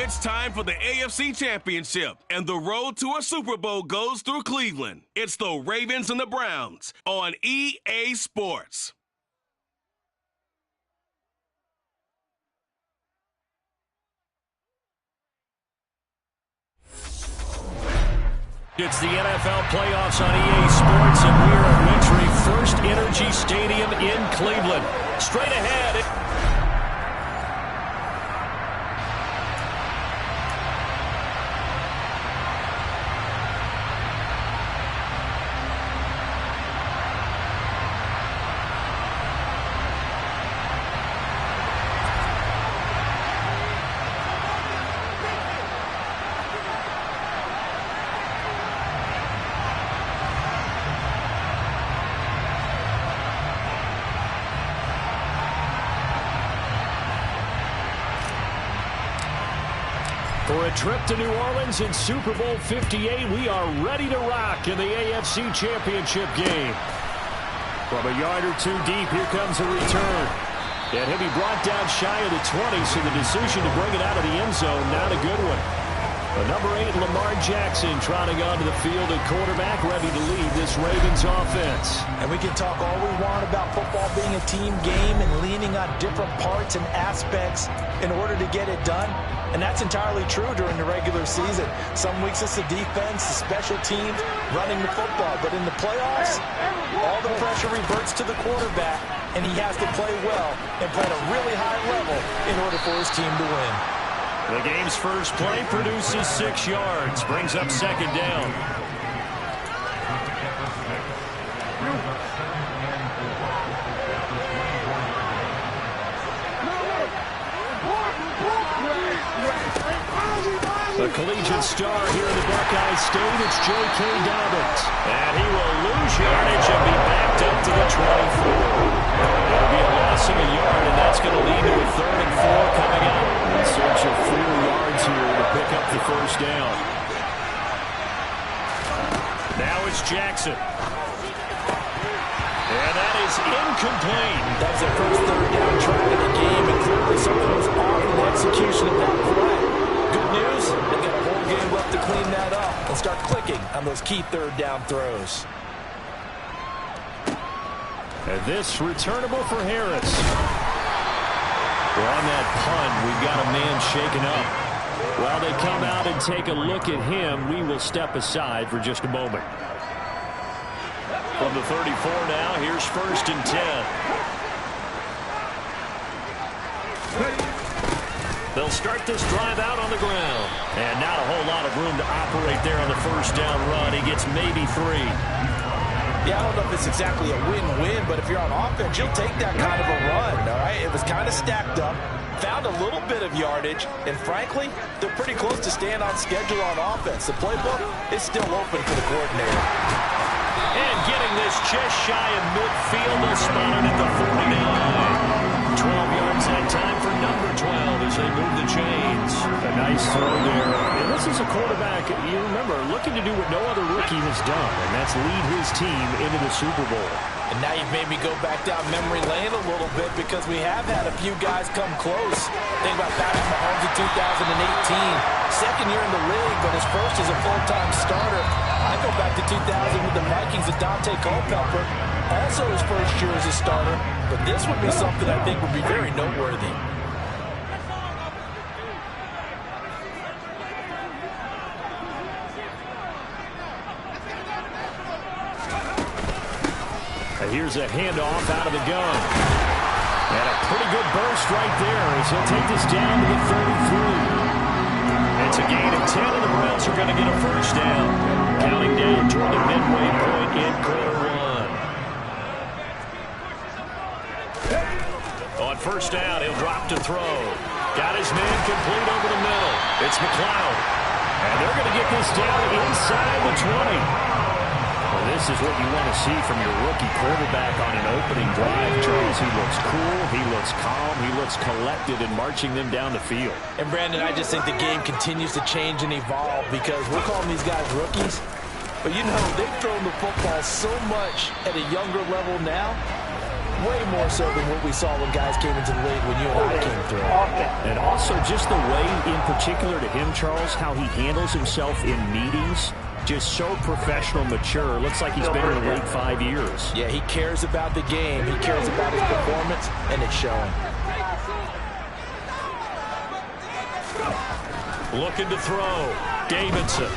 It's time for the AFC Championship, and the road to a Super Bowl goes through Cleveland. It's the Ravens and the Browns on EA Sports. It's the NFL playoffs on EA Sports, and we are at Wintry First Energy Stadium in Cleveland. Straight ahead. For a trip to New Orleans in Super Bowl 58, we are ready to rock in the AFC Championship game. From a yard or two deep, here comes a return. And he'll be brought down shy of the 20, so the decision to bring it out of the end zone, not a good one. The number 8, Lamar Jackson, trotting onto the field at quarterback, ready to lead this Ravens offense. And we can talk all we want about football being a team game and leaning on different parts and aspects in order to get it done. And that's entirely true during the regular season. Some weeks it's the defense, the special teams, running the football. But in the playoffs, all the pressure reverts to the quarterback, and he has to play well and play at a really high level in order for his team to win. The game's first play produces 6 yards, brings up second down. The collegiate star here in the Buckeye State, it's J.K. Dobbins. And he will lose yardage and be backed up to the 24. It'll be a loss of a yard, and that's going to lead to a 3rd and 4 coming out. In search of 4 yards here to pick up the first down. Now it's Jackson. And that is incomplete. That was their first 3rd down try of the game, and clearly something was off in the execution of that play. Good news, they got a whole game left to clean that up and start clicking on those key 3rd down throws. And this returnable for Harris. Well, on that punt, we've got a man shaken up. While they come out and take a look at him, we will step aside for just a moment. From the 34 now, here's 1st and 10. They'll start this drive out on the ground. And not a whole lot of room to operate there on the first down run. He gets maybe 3. Yeah, I don't know if it's exactly a win-win, but if you're on offense, you'll take that kind of a run, all right? It was kind of stacked up, found a little bit of yardage, and frankly, they're pretty close to staying on schedule on offense. The playbook is still open for the coordinator. And getting this just shy of midfield, they'll spot it at the 49. 12 yards that time for number 12 as they move the chains. A nice throw there. And this is a quarterback, you remember, looking to do what no other rookie has done, and that's lead his team into the Super Bowl. And now you've made me go back down memory lane a little bit because we have had a few guys come close. Think about Patrick Mahomes in 2018. 2nd year in the league, but his first as a full-time starter. I go back to 2000 with the Vikings with Dante Culpepper. Also his first year as a starter. But this would be something I think would be very noteworthy. And here's a handoff out of the gun. And a pretty good burst right there as he'll take this down to the 33. It's a gain of 10, and the Browns are going to get a first down. Counting down toward the midway point in quarter 1. On first down, he'll drop to throw. Got his man complete over the middle. It's McLeod. And they're going to get this down inside the 20. Well, this is what you want to see from your rookie quarterback on an opening drive, Charles. He looks cool, he looks calm, he looks collected in marching them down the field. And, Brandon, I just think the game continues to change and evolve because we're calling these guys rookies. But, you know, they've thrown the football so much at a younger level now. Way more so than what we saw when guys came into the league when you and I came through. And also just the way, in particular to him, Charles, how he handles himself in meetings. Just so professional, mature. Looks like he's been in the league 5 years. Yeah, he cares about the game. He cares about his performance, and it's showing. Looking to throw. Davidson.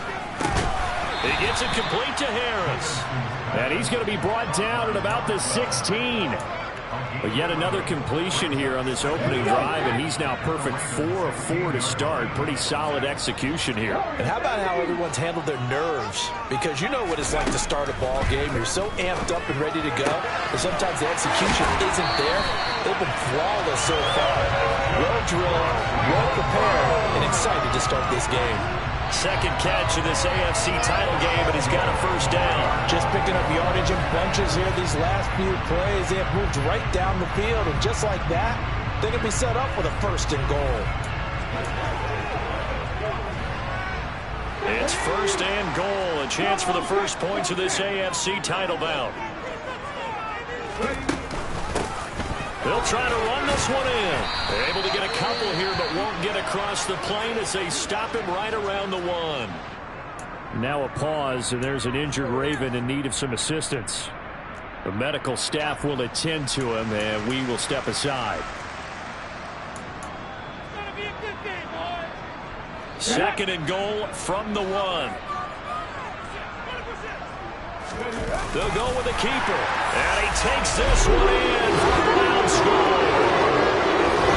He gets it complete to Harris. And he's going to be brought down at about the 16. But yet another completion here on this opening drive, and he's now perfect 4 of 4 to start. Pretty solid execution here. And how about how everyone's handled their nerves? Because you know what it's like to start a ball game. You're so amped up and ready to go, but sometimes the execution isn't there. They've been flawless so far. Well drilled, well prepared, and excited to start this game. Second catch of this AFC title game, and he's got a first down. Just picking up yardage in bunches here these last few plays. They have moved right down the field, and just like that, they can be set up for the first and goal. It's first and goal, a chance for the first points of this AFC title bout. They'll try to run this one in. Able to get a couple here, but won't get across the plane as they stop him right around the 1. Now a pause, and there's an injured Raven in need of some assistance. The medical staff will attend to him, and we will step aside. Second and goal from the 1. They'll go with the keeper. And he takes this one in for the Browns score.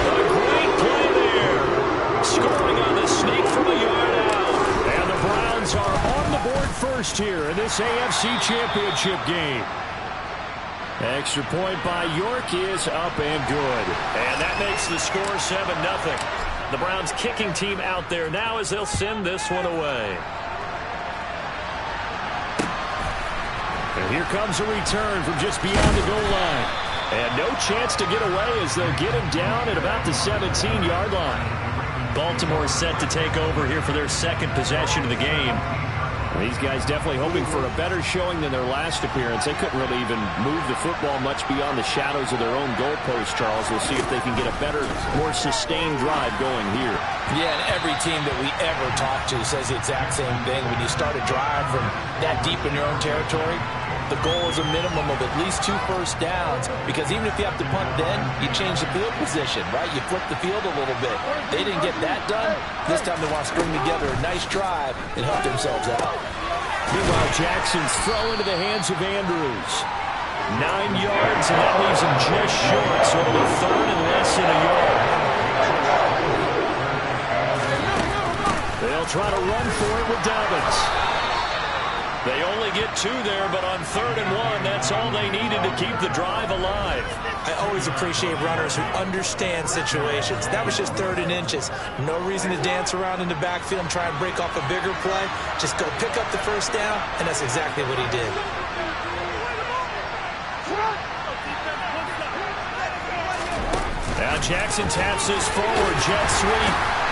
A great play there. Scoring on the sneak from a yard out. And the Browns are on the board first here in this AFC Championship game. Extra point by York is up and good. And that makes the score 7-0. The Browns kicking team out there now as they'll send this one away. And here comes a return from just beyond the goal line. And no chance to get away as they'll get him down at about the 17-yard line. Baltimore set to take over here for their second possession of the game. These guys definitely hoping for a better showing than their last appearance. They couldn't really even move the football much beyond the shadows of their own goalpost, Charles. We'll see if they can get a better, more sustained drive going here. Yeah, and every team that we ever talk to says the exact same thing. When you start a drive from that deep in your own territory, the goal is a minimum of at least 2 first downs, because even if you have to punt then, you change the field position, right? You flip the field a little bit. They didn't get that done. This time they want to string together a nice drive and help themselves out. Meanwhile, Jackson's throw into the hands of Andrews. 9 yards, and that leaves him just short, so it'll be third and less than a yard. They'll try to run for it with Dobbins. They only get 2 there, but on 3rd and 1, that's all they needed to keep the drive alive. I always appreciate runners who understand situations. That was just 3rd and inches. No reason to dance around in the backfield and try and break off a bigger play. Just go pick up the first down, and that's exactly what he did. Now Jackson taps this forward, jet sweep.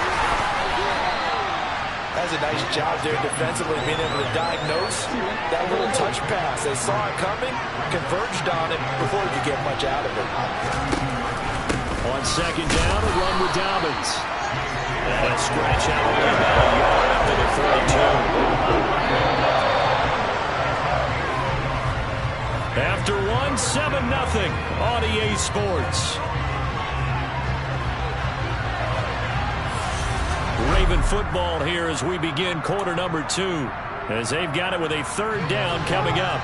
That's a nice job there defensively, being able to diagnose that little touch pass. They saw it coming, converged on it before he could get much out of it. On 2nd down, a run with Dobbins. And a scratch out about a yard up to the 32. After 1, 7-0 on EA Sports. Raven football here as we begin quarter number 2, as they've got it with a 3rd down coming up.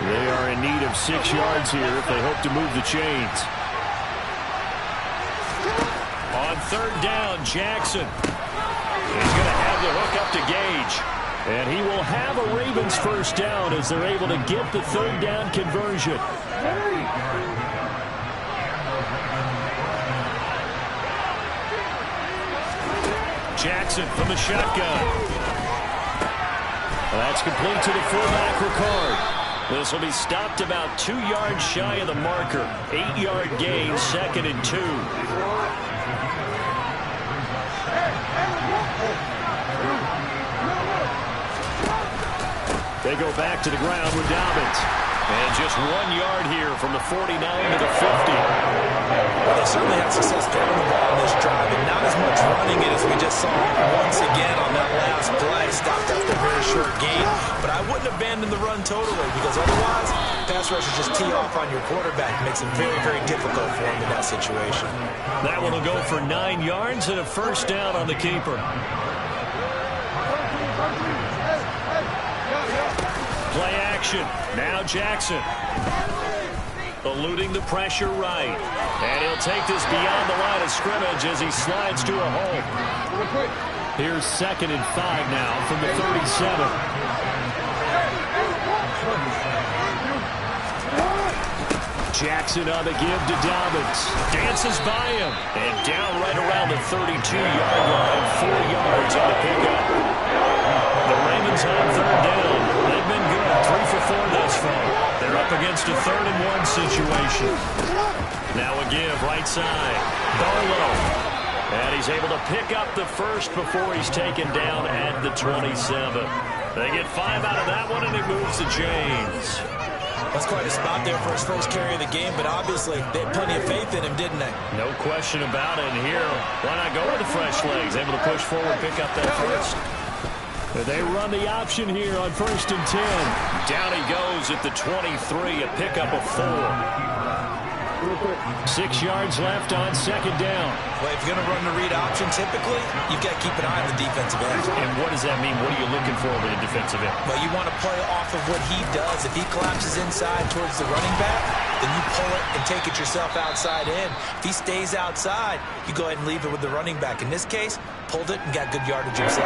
They are in need of 6 yards here if they hope to move the chains. On 3rd down, Jackson is going to have the hook up to Gage. And he will have a Ravens first down as they're able to get the 3rd down conversion. Jackson from the shotgun. That's complete to the fullback, Ricard. This will be stopped about 2 yards shy of the marker. 8-yard gain, 2nd and 2. They go back to the ground with Dobbins. And just 1 yard here from the 49 to the 50. Well, they certainly had success throwing the ball on this drive, and not as much running it as we just saw once again on that last play. Stopped after a very short gain, but I wouldn't abandon the run totally, because otherwise, pass rushers just tee off on your quarterback. It makes it very, very difficult for him in that situation. That one will go for 9 yards and a first down on the keeper. Play action. Now Jackson. Eluding the pressure right. And he'll take this beyond the line of scrimmage as he slides to a hole. Here's 2nd and 5 now from the 37. Jackson on the give to Dobbins. Dances by him. And down right around the 32-yard line. 4 yards on the pickup. The Ravens on 3rd down. They've been good. 3 for 4 thus far. They're up against a 3rd and 1 situation. Now a give right side. Barlow. And he's able to pick up the first before he's taken down at the 27. They get 5 out of that one, and it moves to James. That's quite a spot there for his first carry of the game, but obviously they had plenty of faith in him, didn't they? No question about it. And here, why not go with the fresh legs? Able to push forward, pick up that first. They run the option here on 1st and 10. Down he goes at the 23, a pickup of 4. 6 yards left on 2nd down. Well, if you're going to run the read option, typically, you've got to keep an eye on the defensive end. And what does that mean? What are you looking for with a defensive end? Well, you want to play off of what he does. If he collapses inside towards the running back, then you pull it and take it yourself outside in. If he stays outside, you go ahead and leave it with the running back. In this case, pulled it and got good yardage himself.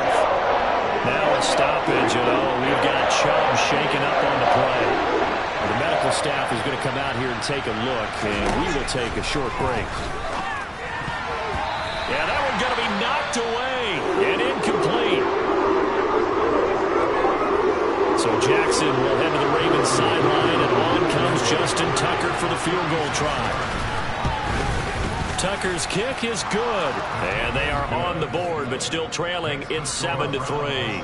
Now a stoppage, and we've got Chubb shaken up on the play. The medical staff is going to come out here and take a look, and we will take a short break. Yeah, that one's going to be knocked away and incomplete. So Jackson will head to the Ravens sideline, and on comes Justin Tucker for the field goal try. Tucker's kick is good, and they are on the board, but still trailing in 7-3.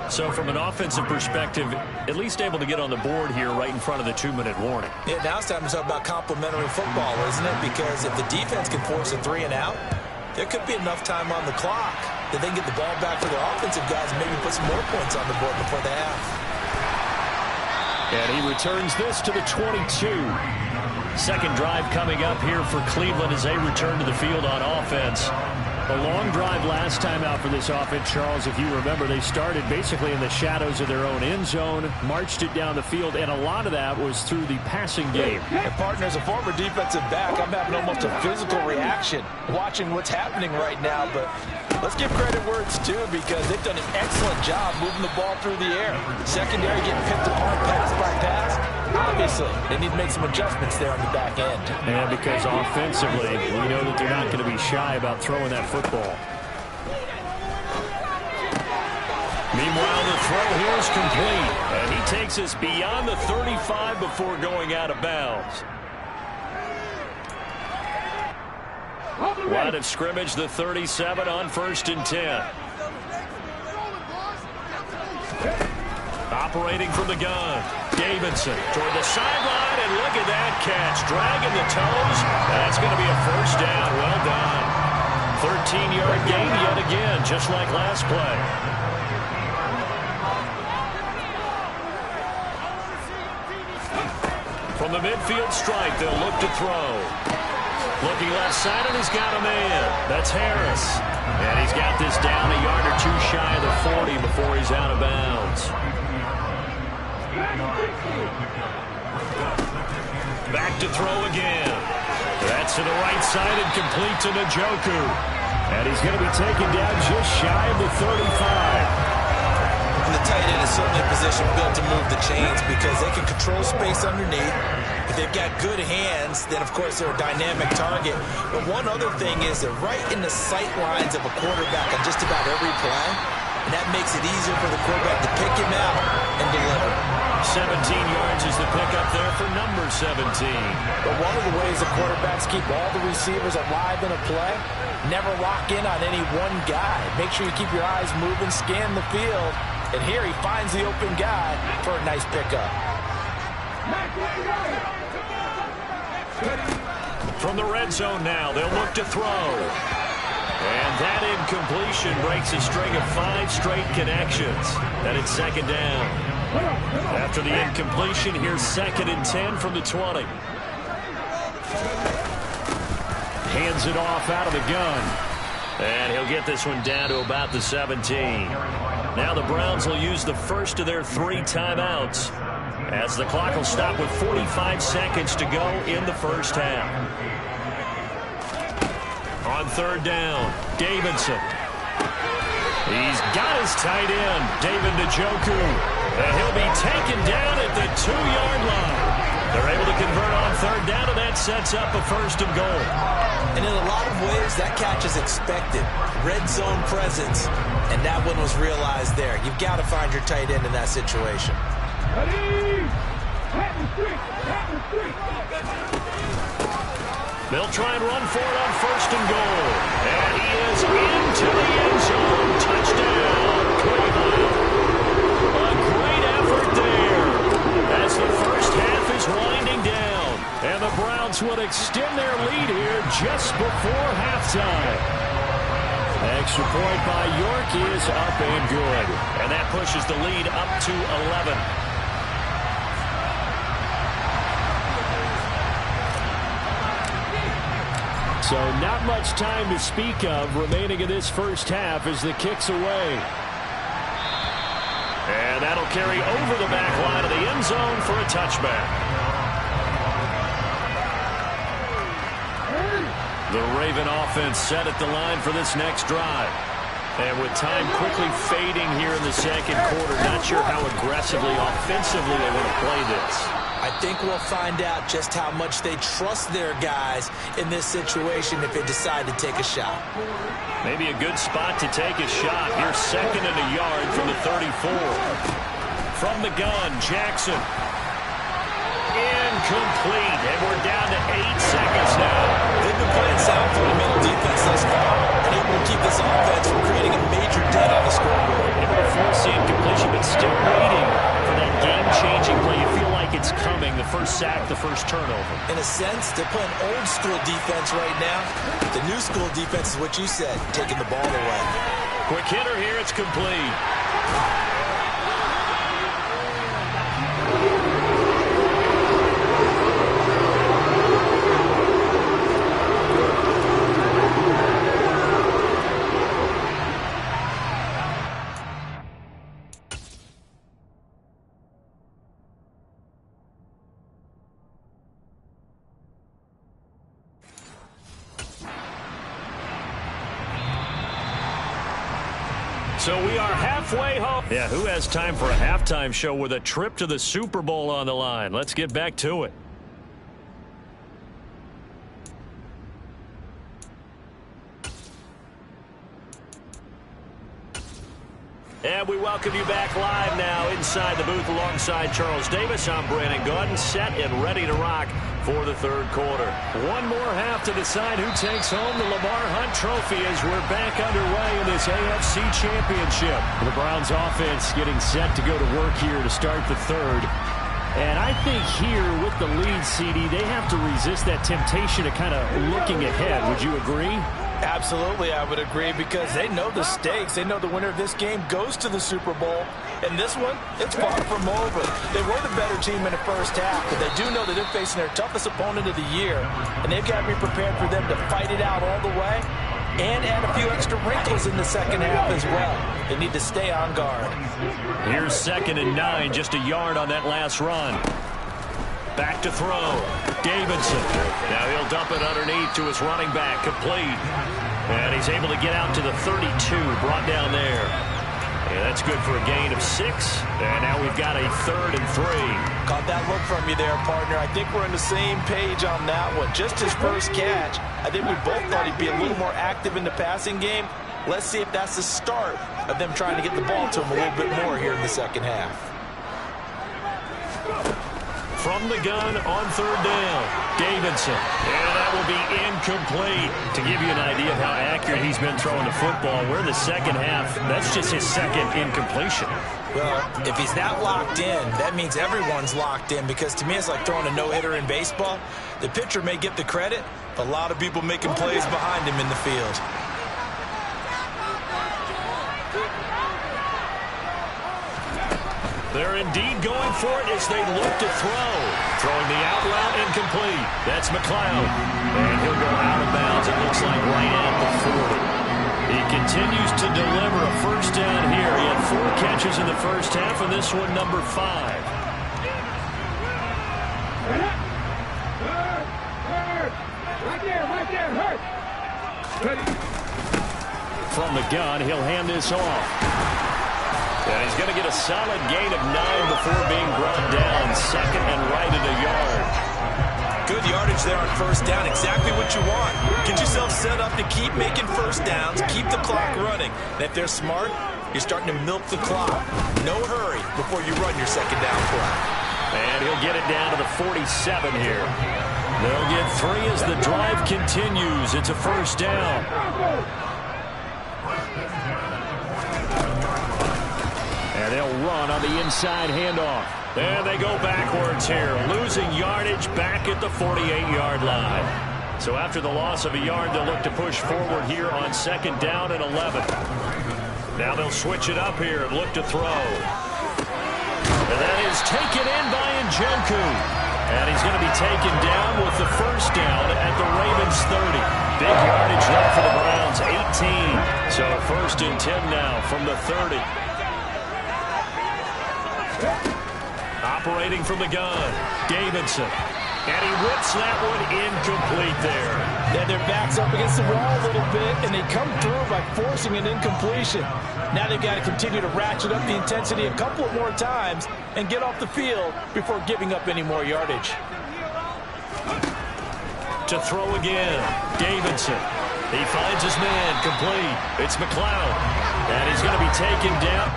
So from an offensive perspective, at least able to get on the board here right in front of the 2-minute warning. Yeah, now it's time to talk about complementary football, isn't it? Because if the defense can force a 3 and out, there could be enough time on the clock that they can get the ball back for their offensive guys and maybe put some more points on the board before the half. And he returns this to the 22. Second drive coming up here for Cleveland as they return to the field on offense. A long drive last time out for this offense, Charles. If you remember, they started basically in the shadows of their own end zone, marched it down the field, and a lot of that was through the passing game. And partner, as a former defensive back, I'm having almost a physical reaction watching what's happening right now. But let's give credit where it's due, because they've done an excellent job moving the ball through the air. Secondary getting picked apart pass by pass. Obviously, they need to make some adjustments there on the back end. And because offensively, we know that they're not going to be shy about throwing that football. Meanwhile, the throw here is complete. And he takes us beyond the 35 before going out of bounds. Line of scrimmage, the 37 on 1st and 10. Operating from the gun. Davidson toward the sideline, and look at that catch. Dragging the toes. That's going to be a first down. Well done. 13-yard gain yet again, just like last play. From the midfield stripe, they'll look to throw. Looking left side, and he's got a man. That's Harris. And he's got this down a yard or two shy of the 40 before he's out of bounds. Back to throw again. That's to the right side and complete to Njoku. And he's going to be taken down just shy of the 35. And the tight end is certainly a position built to move the chains because they can control space underneath. If they've got good hands, then of course they're a dynamic target. But one other thing is they're right in the sight lines of a quarterback on just about every play. And that makes it easier for the quarterback to pick him out and deliver. 17 yards is the pickup there for number 17. But one of the ways the quarterbacks keep all the receivers alive in a play, never lock in on any one guy. Make sure you keep your eyes moving, scan the field. And here he finds the open guy for a nice pickup. From the red zone now, they'll look to throw. And that incompletion breaks a string of 5 straight connections. And it's second down. After the incompletion, here's 2nd and 10 from the 20. Hands it off out of the gun. And he'll get this one down to about the 17. Now the Browns will use the first of their 3 timeouts, as the clock will stop with 45 seconds to go in the first half. On 3rd down, Davidson. He's got his tight end, David Njoku. And he'll be taken down at the 2-yard line. They're able to convert on 3rd down, and that sets up a 1st and goal. And in a lot of ways, that catch is expected. Red zone presence, and that one was realized there. You've got to find your tight end in that situation. They'll try and run for it on 1st and goal. And he is into the end zone. Touchdown, Cleveland. A great effort there as the first half is winding down. And the Browns will extend their lead here just before halftime. Extra point by York is up and good. And that pushes the lead up to 11. So not much time to speak of remaining in this first half as the kick's away. And that'll carry over the back line of the end zone for a touchback. The Raven offense set at the line for this next drive. And with time quickly fading here in the second quarter, not sure how aggressively, offensively they want to play this. I think we'll find out just how much they trust their guys in this situation if they decide to take a shot. Maybe a good spot to take a shot. Here's 2nd and a yard from the 34. From the gun, Jackson. Incomplete. And we're down to 8 seconds now. They've been playing sound for the middle defense thus far and able to keep this offense from creating a major dent on the scoreboard. Able to force the incompletion, but still waiting for that game-changing play. You feel like it's coming, the first sack, the first turnover. In a sense, they're playing old-school defense right now. The new-school defense is what you said, taking the ball away. Quick hitter here, it's complete. So we are halfway home. Yeah, who has time for a halftime show with a trip to the Super Bowl on the line? Let's get back to it. And we welcome you back live now inside the booth alongside Charles Davis. I'm Brandon Gaudin, set and ready to rock for the 3rd quarter. One more half to decide who takes home the Lamar Hunt Trophy as we're back underway in this AFC Championship. The Browns offense getting set to go to work here to start the 3rd. And I think here with the lead, CD, they have to resist that temptation of kind of looking ahead. Would you agree? Absolutely, I would agree, because they know the stakes. They know the winner of this game goes to the Super Bowl. And this one, it's far from over. They were the better team in the first half, but they do know that they're facing their toughest opponent of the year. And they've got to be prepared for them to fight it out all the way and add a few extra wrinkles in the second half as well. They need to stay on guard. Here's 2nd and 9, just a yard on that last run. Back to throw. Davidson. Now he'll dump it underneath to his running back. Complete. And he's able to get out to the 32. Brought down there. And that's good for a gain of 6. And now we've got a 3rd and 3. Caught that look from you there, partner. I think we're on the same page on that one. Just his first catch. I think we both thought he'd be a little more active in the passing game. Let's see if that's the start of them trying to get the ball to him a little bit more here in the second half. from the gun on third down. Davidson. And that will be incomplete. To give you an idea of how accurate he's been throwing the football, we're in the second half. That's just his second incompletion. Well, if he's that locked in, that means everyone's locked in, because to me it's like throwing a no-hitter in baseball. The pitcher may get the credit, but a lot of people making plays behind him in the field. They're indeed going for it as they look to throw. Throwing the out route incomplete. That's McLeod. And he'll go out of bounds, it looks like, right at the 40. He continues to deliver a first down here. He had 4 catches in the first half, and this one number 5. From the gun, he'll hand this off. And he's going to get a solid gain of 9 before being brought down. Second and right at a yard. Good yardage there on first down. Exactly what you want. Get yourself set up to keep making first downs, keep the clock running. And if they're smart, you're starting to milk the clock. No hurry before you run your second down play. And he'll get it down to the 47 here. They'll get 3 as the drive continues. It's a first down. And they'll run on the inside handoff. And they go backwards here, losing yardage back at the 48-yard line. So after the loss of a yard, they'll look to push forward here on second down and 11. Now they'll switch it up here and look to throw. And that is taken in by Njoku. And he's going to be taken down with the first down at the Ravens 30. Big yardage there for the Browns, 18. So first and 10 now from the 30. Operating from the gun, Davidson. And he whips that one incomplete there. Yeah, their back's up against the wall a little bit, and they come through by forcing an incompletion. Now they've got to continue to ratchet up the intensity a couple of more times and get off the field before giving up any more yardage. To throw again, Davidson. He finds his man, complete. It's McLeod. And he's going to be taken down.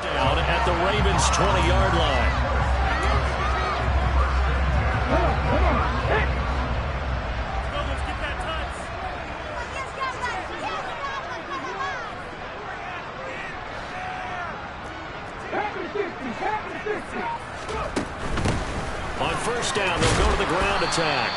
Down at the Ravens' 20-yard line. On first down, they'll go to the ground attack.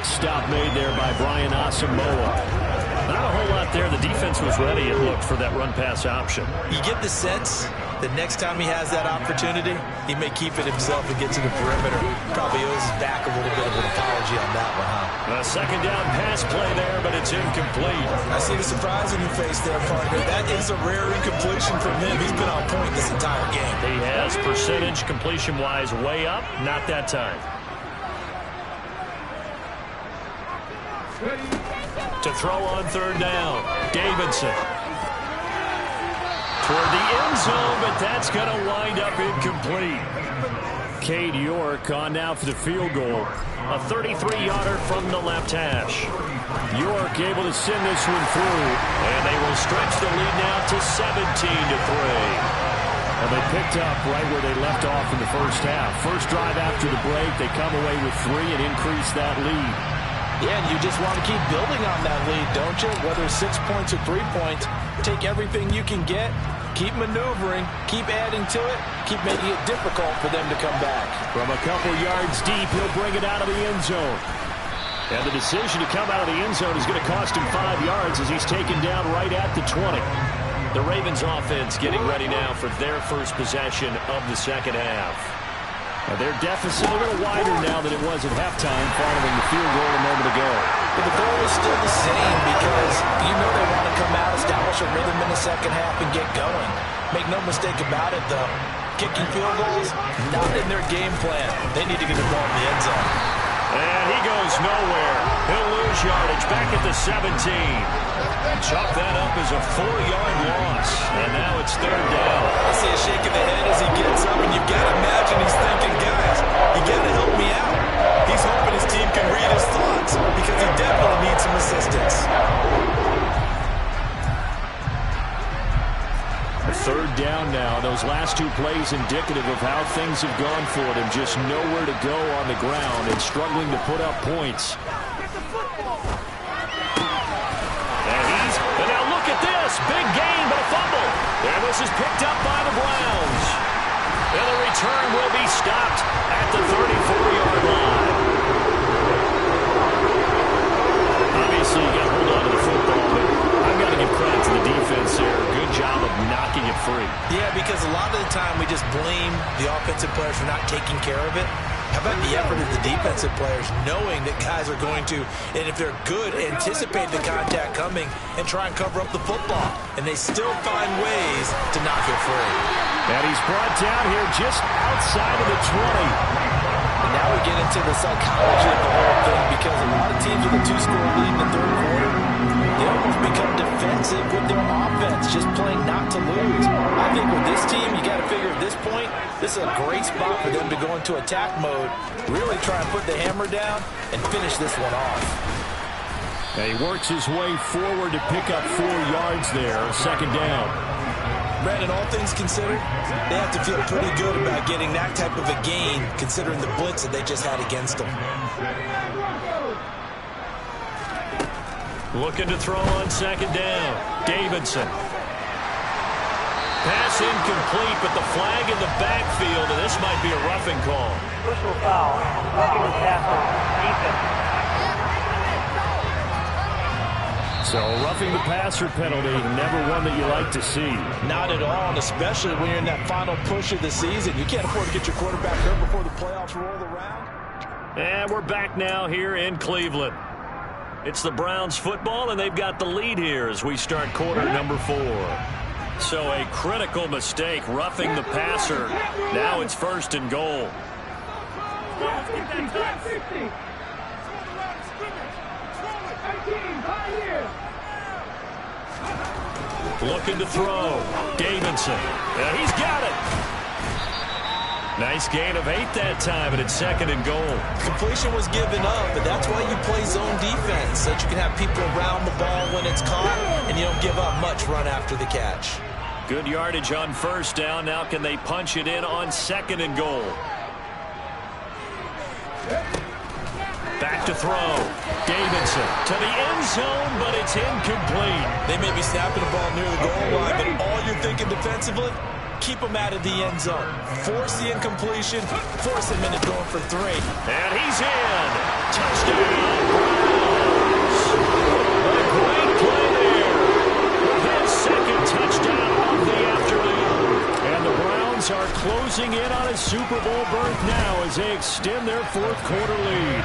Stop made there by Brian Asamoah. Not a whole lot there. The defense was ready, it looked, for that run-pass option. You get the sense that next time he has that opportunity, he may keep it himself and get to the perimeter. Probably owes his back a little bit of an apology on that one, huh? A second down pass play there, but it's incomplete. I see the surprise in your face there, partner. That is a rare incompletion from him. He's been on point this entire game. He has percentage completion-wise way up. Not that time. To throw on third down, Davidson. Toward the end zone, but that's going to wind up incomplete. Cade York on now for the field goal. A 33-yarder from the left hash. York able to send this one through, and they will stretch the lead now to 17-3. And they picked up right where they left off in the first half. First drive after the break, they come away with 3 and increase that lead. Yeah, and you just want to keep building on that lead, don't you? Whether it's 6 points or 3 points, take everything you can get, keep maneuvering, keep adding to it, keep making it difficult for them to come back. From a couple yards deep, he'll bring it out of the end zone. And the decision to come out of the end zone is going to cost him 5 yards as he's taken down right at the 20. The Ravens offense getting ready now for their first possession of the second half. Their deficit a little wider now than it was at halftime following the field goal a moment ago. But the goal is still the same because you know they want to come out, establish a rhythm in the second half, and get going. Make no mistake about it, though. Kicking field goals, not in their game plan. They need to get the ball in the end zone. And he goes nowhere. He'll lose yardage back at the 17. Chalk that up as a 4-yard loss. And now it's third down. I see a shake of the head as he gets up, and you've got to imagine he's thinking, guys, you got to help me out. He's hoping his team can read his thoughts because he definitely needs some assistance. ground now. Those last two plays indicative of how things have gone for them. Just nowhere to go on the ground and struggling to put up points. And now look at this. Big gain, but a fumble. And this is picked up by the Browns. And the return will be stopped at the 34-yard line. Obviously, you got to hold on to the football, but I've got to give credit to the defense there. Good job of knocking it free. Yeah, because a lot of the time we just blame the offensive players for not taking care of it. How about the effort of the defensive players knowing that guys are going to, and if they're good, anticipate the contact coming and try and cover up the football. And they still find ways to knock it free. And he's brought down here just outside of the 20. And now we get into the psychology of the whole thing, because a lot of teams with a 2-score lead in the third quarter, they almost become defensive with their offense, just playing not to lose. I think with this team, you got to figure at this point, this is a great spot for them to go into attack mode, really try and put the hammer down and finish this one off. And he works his way forward to pick up 4 yards there, second down. Brandon, all things considered, they have to feel pretty good about getting that type of a gain, considering the blitz that they just had against them. Looking to throw on second down. Davidson. Pass incomplete, but the flag in the backfield, and this might be a roughing call. Personal foul. Roughing the passer. Defense. So roughing the passer penalty, never one that you like to see. Not at all, and especially when you're in that final push of the season. You can't afford to get your quarterback hurt before the playoffs roll around. And we're back now here in Cleveland. It's the Browns football, and they've got the lead here as we start quarter number 4. So a critical mistake, roughing the passer. Now it's 1st and goal. Looking to throw. Davidson. And he's got it. Nice gain of 8 that time, and it's 2nd and goal. Completion was given up, but that's why you play zone defense, so that you can have people around the ball when it's caught, and you don't give up much run after the catch. Good yardage on 1st down. Now can they punch it in on 2nd and goal? Back to throw. Davidson to the end zone, but it's incomplete. They may be snapping the ball near the goal line, but all you're thinking defensively, keep them out of the end zone. Force the incompletion, force him into going for 3. And he's in. Touchdown, Browns. A great play there. His 2nd touchdown of the afternoon. And the Browns are closing in on a Super Bowl berth now as they extend their 4th quarter lead.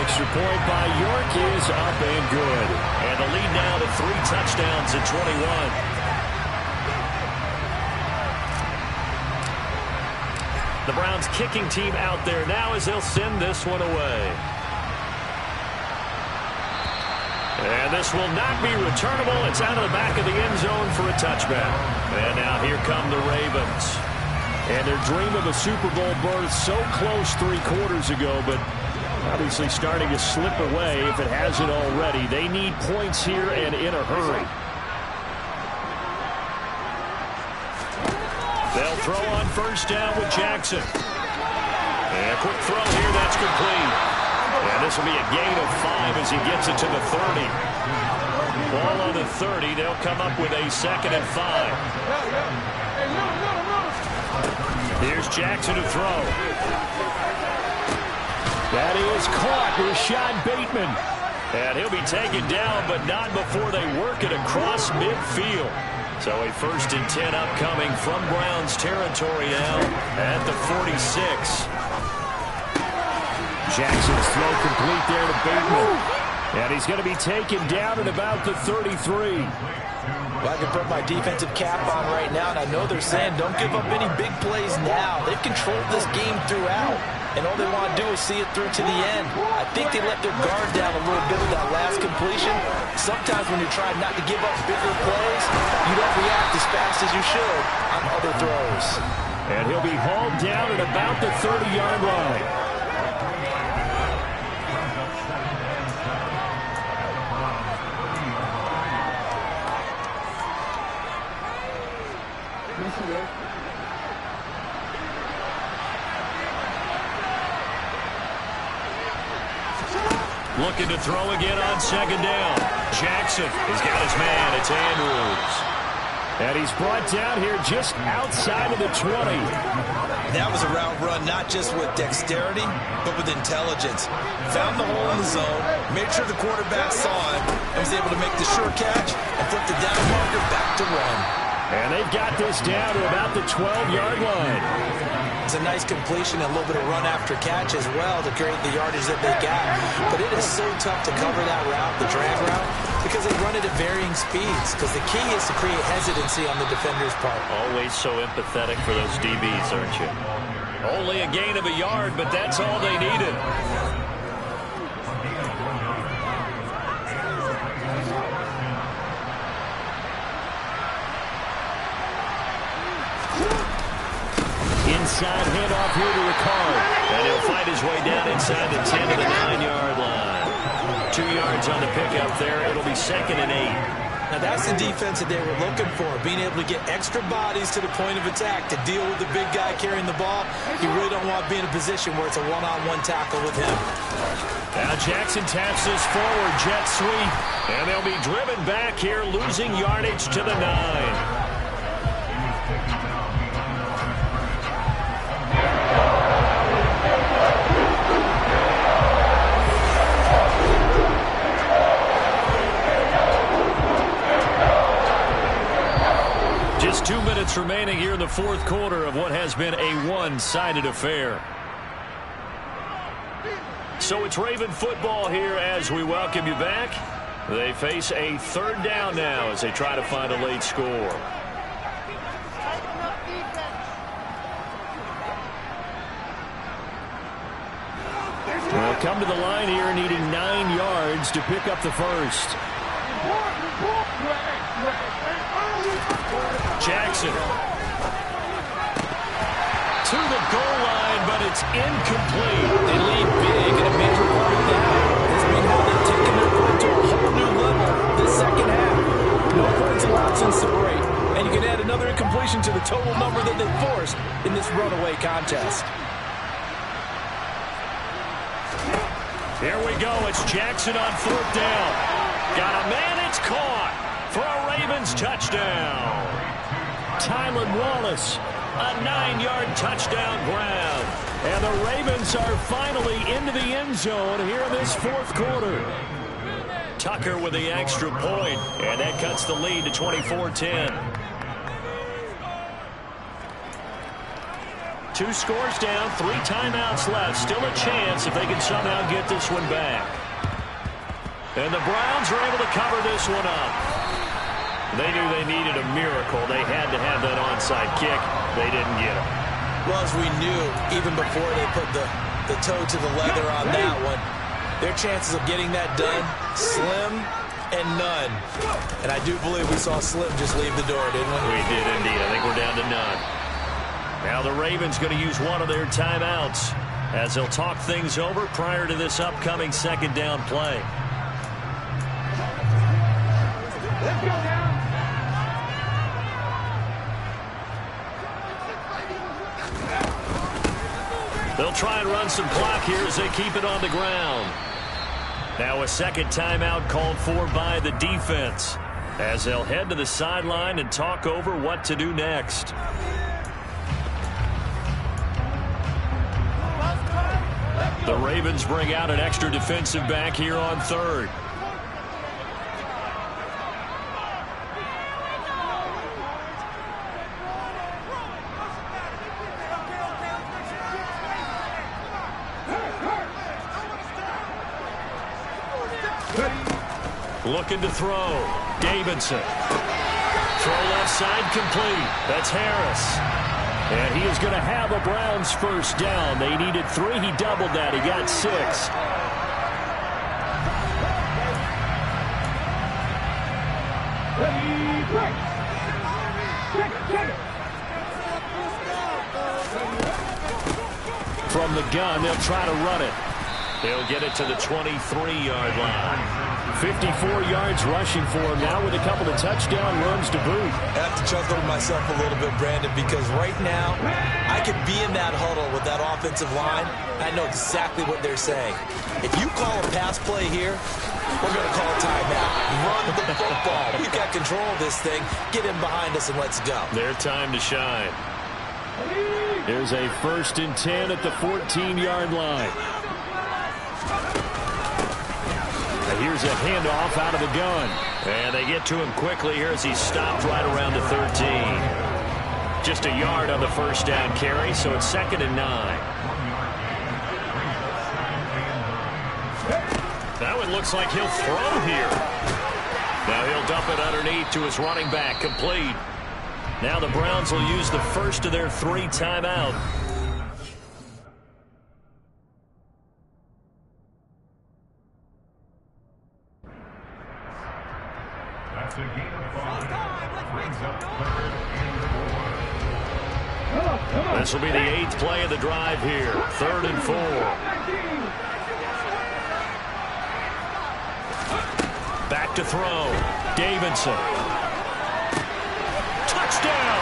Extra point by York is up and good. And the lead now to 3 touchdowns at 21. The Browns kicking team out there now as they'll send this one away. And this will not be returnable. It's out of the back of the end zone for a touchback. And now here come the Ravens. And their dream of a Super Bowl berth so close 3 quarters ago, but obviously starting to slip away if it hasn't already. They need points here and in a hurry. They'll throw on 1st down with Jackson. And a quick throw here, that's complete. And this will be a gain of 5 as he gets it to the 30. Ball on the 30, they'll come up with a 2nd and 5. Here's Jackson to throw. That is caught. Rashad Bateman. And he'll be taken down, but not before they work it across midfield. So a 1st and 10 upcoming from Browns territory now at the 46. Jackson's throw complete there to Bateman. And he's going to be taken down at about the 33. Well, I can put my defensive cap on right now, and I know they're saying don't give up any big plays now. They've controlled this game throughout, and all they want to do is see it through to the end. I think they let their guard down a little bit with that last completion. Sometimes when you're trying not to give up bigger plays, you don't react as fast as you should on other throws. And he'll be hauled down at about the 30-yard line. looking to throw again on second down. Jackson has got his man. It's Andrews. And he's brought down here just outside of the 20. That was a route run, not just with dexterity, but with intelligence. Found the hole in the zone, made sure the quarterback saw it, and was able to make the sure catch and flip the down marker back to run. And they've got this down to about the 12-yard line. It's a nice completion, a little bit of run after catch as well to create the yardage that they got. But it is so tough to cover that route, the drag route, because they run it at varying speeds. Because the key is to create hesitancy on the defender's part. Always so empathetic for those DBs, aren't you? Only a gain of a yard, but that's all they needed. Inside handoff here to Ricard. And he'll fight his way down inside the 10 to the 9-yard line. 2 yards on the pickup there. It'll be 2nd and 8. Now that's the defense that they were looking for, being able to get extra bodies to the point of attack to deal with the big guy carrying the ball. You really don't want to be in a position where it's a one-on-one tackle with him. Now Jackson taps this forward, jet sweep. And they'll be driven back here, losing yardage to the 9. Just 2 minutes remaining here in the fourth quarter of what has been a one-sided affair. So it's Raven football here as we welcome you back. They face a third down now as they try to find a late score. Well, come to the line here needing 9 yards to pick up the first. Jackson to the goal line, but it's incomplete. They lead big, and a major part of that has been how they've taken their play to a whole new level this second half. No points allowed since the break, and you can add another incompletion to the total number that they forced in this runaway contest. Here we go. It's Jackson on 4th down. Got a man. It's caught for a Ravens touchdown. Tylan Wallace, a 9-yard touchdown grab. And the Ravens are finally into the end zone here in this fourth quarter. Tucker with the extra point, and that cuts the lead to 24-10. 2 scores down, 3 timeouts left. Still a chance if they can somehow get this one back. And the Browns are able to cover this one up. They knew they needed a miracle. They had to have that onside kick. They didn't get it. Well, as we knew, even before they put the toe to the leather on that one, their chances of getting that done, slim and none. And I do believe we saw Slim just leave the door, didn't we? We did indeed. I think we're down to none. Now the Ravens going to use one of their timeouts as they'll talk things over prior to this upcoming second down play. Let's go now. They'll try and run some clock here as they keep it on the ground. Now a second timeout called for by the defense as they'll head to the sideline and talk over what to do next. The Ravens bring out an extra defensive back here on 3rd. Looking to throw. Davidson. Throw left side complete. That's Harris. And he is going to have a Browns first down. They needed 3. He doubled that. He got 6. From the gun, they'll try to run it. They'll get it to the 23-yard line. 54 yards rushing for him now with a couple of touchdown runs to boot. I have to chuckle to myself a little bit, Brandon, because right now I could be in that huddle with that offensive line. I know exactly what they're saying. If you call a pass play here, we're going to call a timeout. Run the football. We've got control of this thing. Get in behind us and let's go. Their time to shine. Here's a 1st and 10 at the 14-yard line. Here's a handoff out of the gun. And they get to him quickly here as he's stopped right around the 13. Just a yard on the first down carry, so it's 2nd and 9. That one looks like he'll throw here. Now he'll dump it underneath to his running back, complete. Now the Browns will use the first of their 3 timeouts. That's a gain of 5. Brings up 3rd and 4. This will be the 8th play of the drive here. 3rd and 4. Back to throw. Davidson. Touchdown!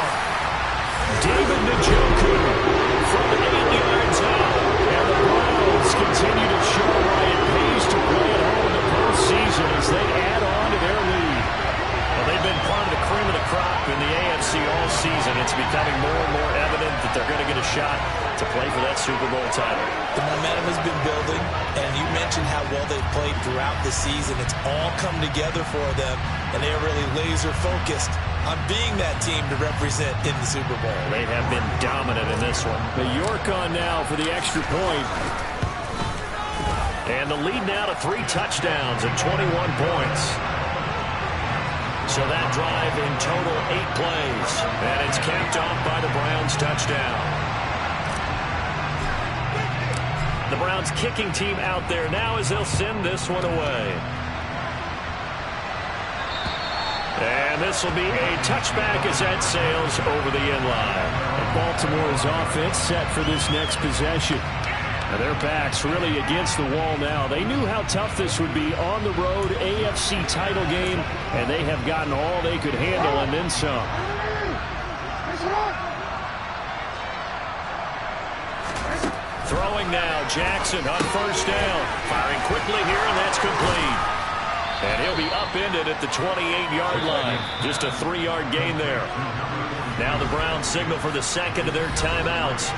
David Njoku from 8 yards out. And the Browns continue to show why it pays to play at home in the postseason as they add on to their lead. Well, they've been part of the cream of the crop in the AFC all season. It's becoming more and more evident that they're going to get a shot to play for that Super Bowl title. The momentum has been building, and you mentioned how well they've played throughout the season. It's all come together for them, and they are really laser-focused on being that team to represent in the Super Bowl. They have been dominant in this one. The York on now for the extra point. And the lead now to 3 touchdowns and 21 points. So that drive in total 8 plays. And it's capped off by the Browns touchdown. The Browns kicking team out there now as they'll send this one away. And this will be a touchback as that sails over the end line. And Baltimore's offense set for this next possession. And their backs really against the wall now. They knew how tough this would be on the road, AFC title game, and they have gotten all they could handle and then some. Throwing now, Jackson on 1st down. Firing quickly here, and that's complete. And he'll be upended at the 28-yard line. Just a 3-yard gain there. Now the Browns signal for the 2nd of their timeouts.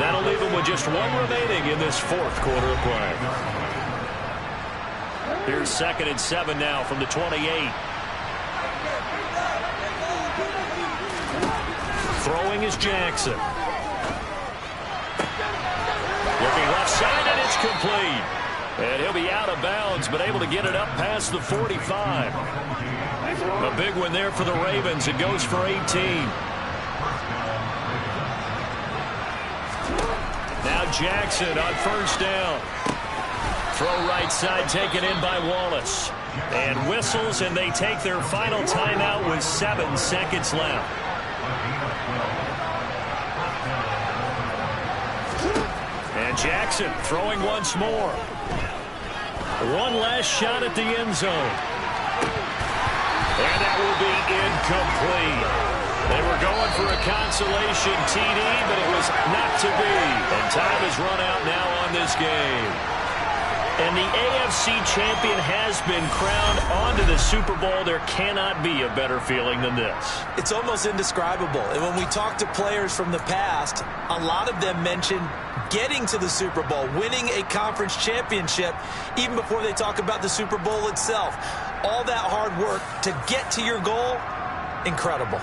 That'll leave them with just 1 remaining in this 4th quarter of play. Here's 2nd and 7 now from the 28. Throwing is Jackson. Looking left side, and it's complete. And he'll be out of bounds, but able to get it up past the 45. A big one there for the Ravens. It goes for 18. Now Jackson on 1st down. Throw right side taken in by Wallace. And whistles, and they take their final timeout with 7 seconds left. And Jackson throwing once more. One last shot at the end zone. And that will be incomplete. They were going for a consolation TD, but it was not to be. And time has run out now on this game. And the AFC champion has been crowned onto the Super Bowl. There cannot be a better feeling than this. It's almost indescribable. And when we talk to players from the past, a lot of them mention getting to the Super Bowl, winning a conference championship, even before they talk about the Super Bowl itself. All that hard work to get to your goal, incredible.